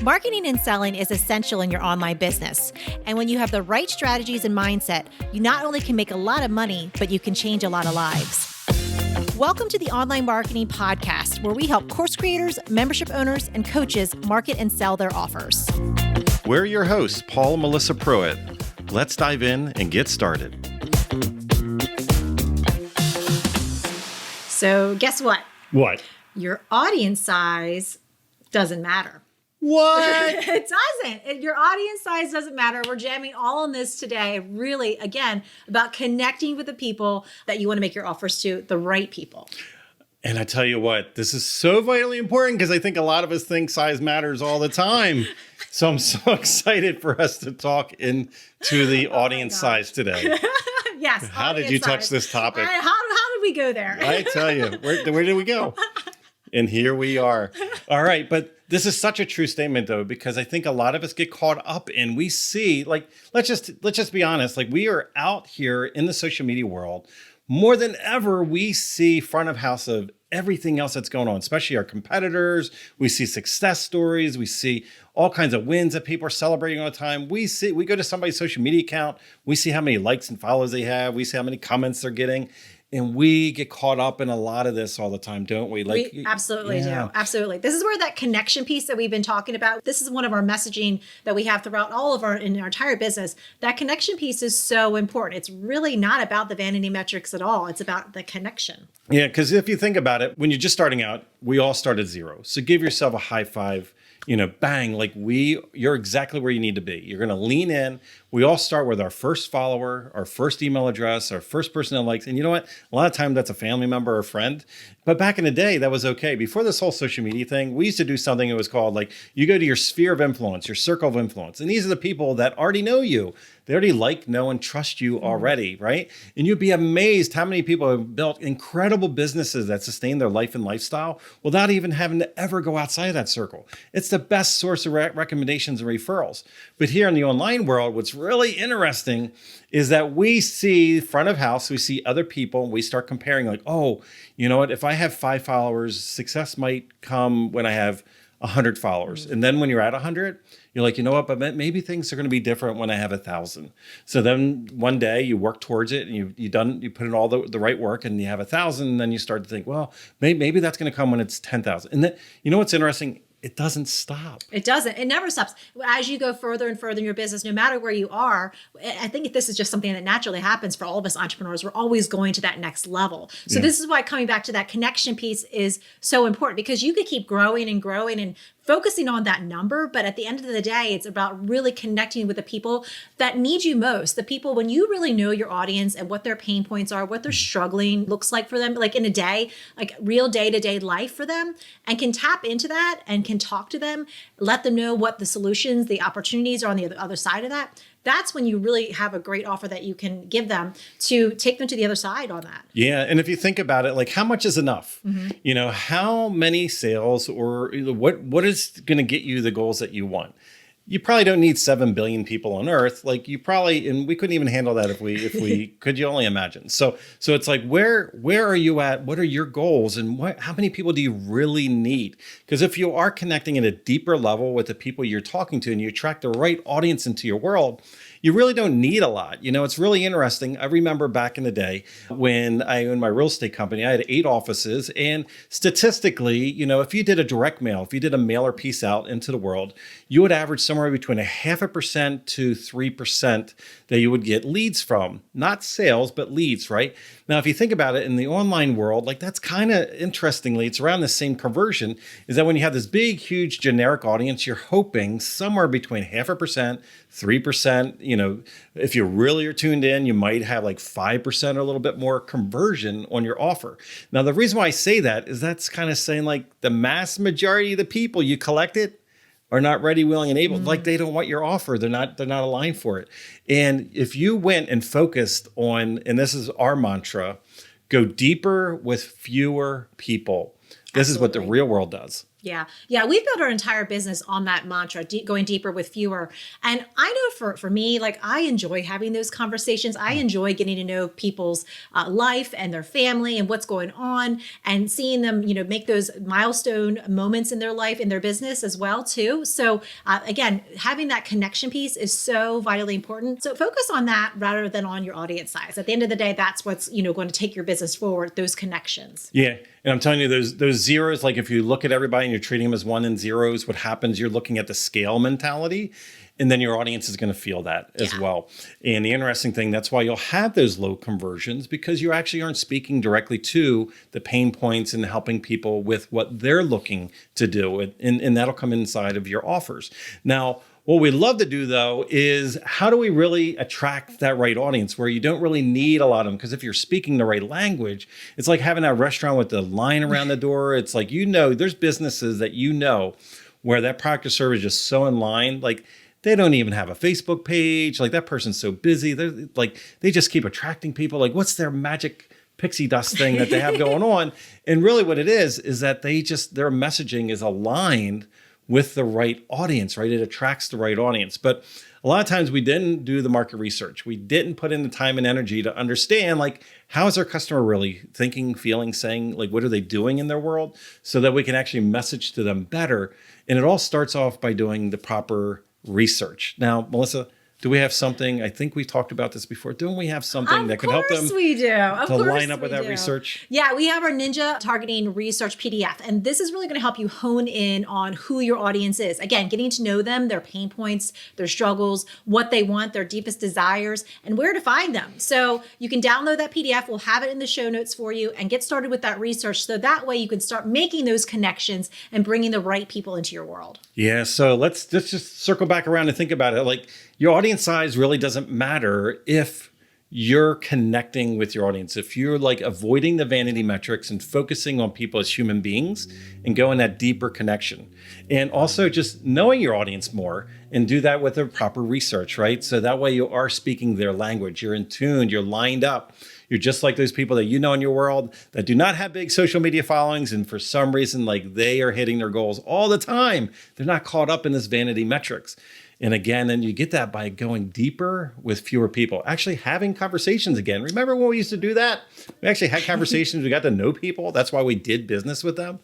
Marketing and selling is essential in your online business. And when you have the right strategies and mindset, you not only can make a lot of money, but you can change a lot of lives. Welcome to the Online Marketing Podcast, where we help course creators, membership owners, and coaches market and sell their offers. We're your hosts, Paul and Melissa Pruitt. Let's dive in and get started. So guess what? What? Your audience size doesn't matter. What? It doesn't. Your audience size doesn't matter. We're jamming all on this today. Really, again, about connecting with the people that you want to make your offers to, the right people. And I tell you what, this is so vitally important because I think a lot of us think size matters all the time. So I'm so excited for us to talk into the audience size today. Yes. How did you touch this topic? All right, how did we go there? I tell you, where did we go? And here we are. All right. But this is such a true statement, though, because I think a lot of us get caught up in, we see, like, let's just be honest, like we are out here in the social media world more than ever. We see front of house of everything else that's going on, especially our competitors. We see success stories. We see all kinds of wins that people are celebrating all the time. We go to somebody's social media account. We see how many likes and follows they have. We see how many comments they're getting. And we get caught up in a lot of this all the time, don't we? We absolutely do. Absolutely. This is where that connection piece that we've been talking about, this is one of our messaging that we have throughout in our entire business. That connection piece is so important. It's really not about the vanity metrics at all. It's about the connection. Yeah, because if you think about it, when you're just starting out, we all start at zero. So give yourself a high five. Bang, you're exactly where you need to be. You're going to lean in. We all start with our first follower, our first email address, our first person that likes. And you know what? A lot of times that's a family member or a friend. But back in the day, that was okay. Before this whole social media thing, we used to do something that was called you go to your sphere of influence, your circle of influence. And these are the people that already know you. They already like, know, and trust you already, right? And you'd be amazed how many people have built incredible businesses that sustain their life and lifestyle without even having to ever go outside of that circle. It's the best source of recommendations and referrals. But here in the online world, what's really interesting is that we see front of house, we see other people, and we start comparing oh, you know what? If I have 5 followers, success might come when I have 100 followers. And then when you're at 100, you're like, you know what, but maybe things are going to be different when I have 1,000. So then one day you work towards it and you put in all the right work and you have 1,000. And then you start to think, well, maybe that's going to come when it's 10,000. And then, you know what's interesting? It doesn't stop. It doesn't. It never stops. As you go further and further in your business, no matter where you are, I think this is just something that naturally happens for all of us entrepreneurs. We're always going to that next level. So This is why coming back to that connection piece is so important, because you could keep growing and focusing on that number. But at the end of the day, it's about really connecting with the people that need you most. The people, when you really know your audience and what their pain points are, what their struggling looks like for them, like in a day, like real day-to-day life for them, and can tap into that and can talk to them, let them know what the solutions, the opportunities are on the other side of that. That's when you really have a great offer that you can give them to take them to the other side on that. Yeah. And if you think about it, how much is enough? Mm-hmm. How many sales or what is going to get you the goals that you want? You probably don't need 7 billion people on earth. And we couldn't even handle that if we could you only imagine? So it's where are you at? What are your goals? And how many people do you really need? Because if you are connecting at a deeper level with the people you're talking to and you attract the right audience into your world, you really don't need a lot. It's really interesting. I remember back in the day when I owned my real estate company, I had 8 offices. And statistically, if you did a direct mail, if you did a mailer piece out into the world, you would average somewhere between 0.5% to 3% that you would get leads from. Not sales, but leads, right? Now, if you think about it in the online world, that's kind of interestingly, it's around the same conversion, is that when you have this big, huge generic audience, you're hoping somewhere between 0.5%, 3%, if you really are tuned in, you might have 5% or a little bit more conversion on your offer. Now, the reason why I say that is that's kind of saying the mass majority of the people you collected are not ready, willing, and able. They don't want your offer. They're not aligned for it. And if you went and focused on, and this is our mantra, go deeper with fewer people. This Absolutely. Is what the real world does. Yeah. Yeah. We've built our entire business on that mantra, going deeper with fewer. And I know for me, like I enjoy having those conversations. I enjoy getting to know people's life and their family and what's going on and seeing them, make those milestone moments in their life, in their business as well, too. So again, having that connection piece is so vitally important. So focus on that rather than on your audience size. At the end of the day, that's what's, going to take your business forward, those connections. Yeah. And I'm telling you, those zeros, like if you look at everybody and you're treating them as one and zeros, what happens, you're looking at the scale mentality, and then your audience is going to feel that as well. And the interesting thing, that's why you'll have those low conversions, because you actually aren't speaking directly to the pain points and helping people with what they're looking to do. And that'll come inside of your offers. Now, what we love to do, though, is how do we really attract that right audience where you don't really need a lot of them? Because if you're speaking the right language, it's like having that restaurant with the line around the door. It's like, there's businesses that where that product or service is just so in line, like they don't even have a Facebook page. Like that person's so busy. They just keep attracting people. Like what's their magic pixie dust thing that they have going on? And really what it is that their messaging is aligned with the right audience, right? It attracts the right audience. But a lot of times we didn't do the market research. We didn't put in the time and energy to understand, like, how is our customer really thinking, feeling, saying, like, what are they doing in their world, so that we can actually message to them better. And it all starts off by doing the proper research. Now, Melissa, do we have something? I think we talked about this before. Don't we have something that could help them to line up with that research? Yeah, we have our Ninja Targeting Research PDF. And this is really going to help you hone in on who your audience is. Again, getting to know them, their pain points, their struggles, what they want, their deepest desires, and where to find them. So you can download that PDF. We'll have it in the show notes for you and get started with that research. So that way you can start making those connections and bringing the right people into your world. Yeah, so let's just circle back around and think about it. Like, your audience size really doesn't matter if you're connecting with your audience. If you're like avoiding the vanity metrics and focusing on people as human beings and going that deeper connection. And also just knowing your audience more and do that with the proper research, right? So that way you are speaking their language. You're in tune, you're lined up. You're just like those people that in your world that do not have big social media followings. And for some reason, like they are hitting their goals all the time. They're not caught up in this vanity metrics. And again, then you get that by going deeper with fewer people, actually having conversations again. Remember when we used to do that? We actually had conversations. We got to know people. That's why we did business with them.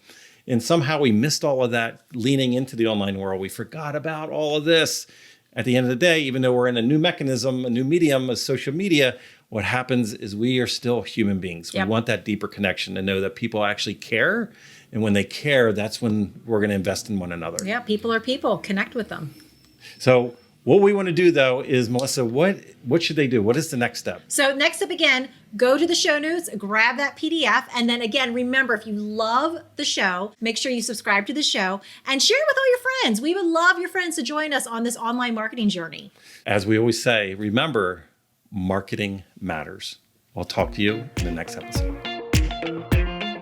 And somehow we missed all of that leaning into the online world. We forgot about all of this. At the end of the day, even though we're in a new mechanism, a new medium of social media, what happens is we are still human beings. We want that deeper connection to know that people actually care. And when they care, that's when we're going to invest in one another. Yeah, people are people. Connect with them. So what we want to do, though, is, Melissa, what should they do? What is the next step? So next up, again, go to the show notes, grab that PDF. And then again, remember, if you love the show, make sure you subscribe to the show and share it with all your friends. We would love your friends to join us on this online marketing journey. As we always say, remember, marketing matters. I'll talk to you in the next episode.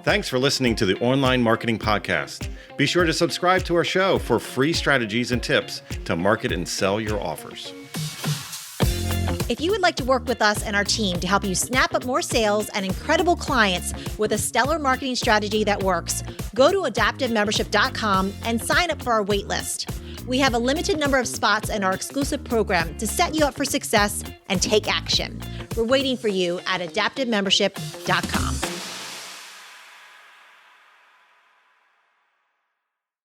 Thanks for listening to the Online Marketing Podcast. Be sure to subscribe to our show for free strategies and tips to market and sell your offers. If you would like to work with us and our team to help you snap up more sales and incredible clients with a stellar marketing strategy that works, go to adaptivemembership.com and sign up for our wait list. We have a limited number of spots in our exclusive program to set you up for success and take action. We're waiting for you at adaptivemembership.com.